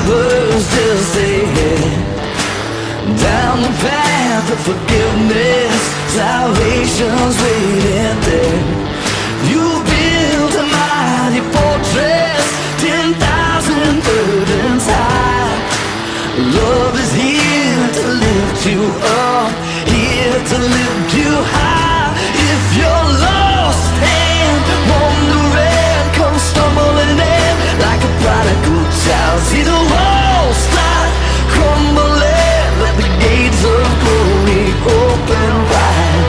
believers just ahead, down the path of forgiveness, salvation's waiting there. You built a mighty fortress, 10,000 burdens high. Love is here to lift you up, here to lift you high. If you're lost and wandering, come stumbling in like a prodigal child. See the walls start crumbling, let the gates of glory open wide.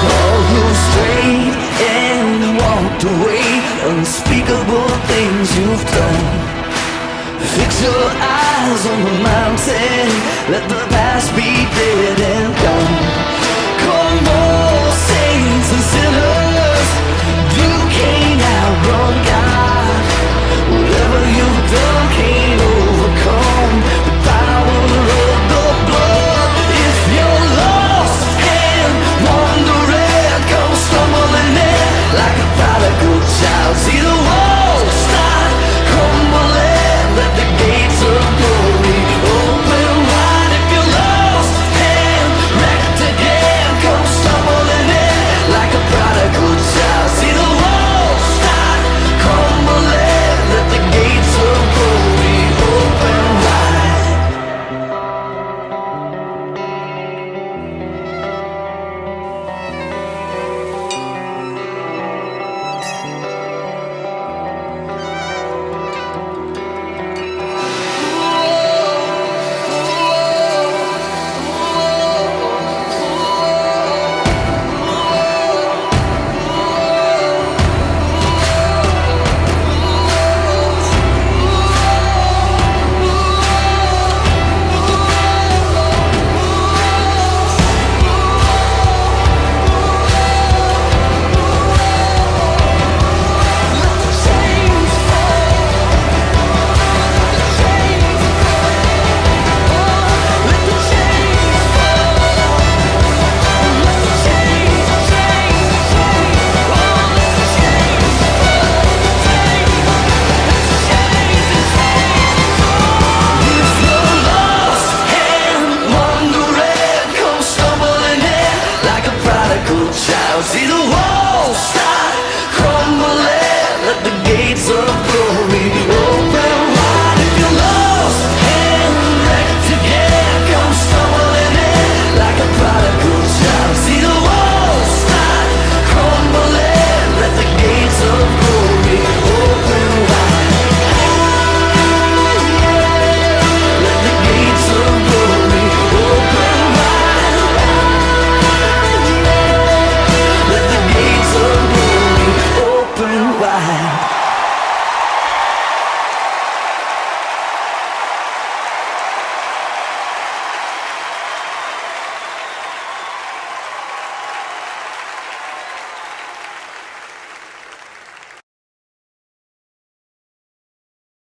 All who strayed and walked away, unspeakable things you've done. Fix your eyes on the mountain, let the past be dead and gone.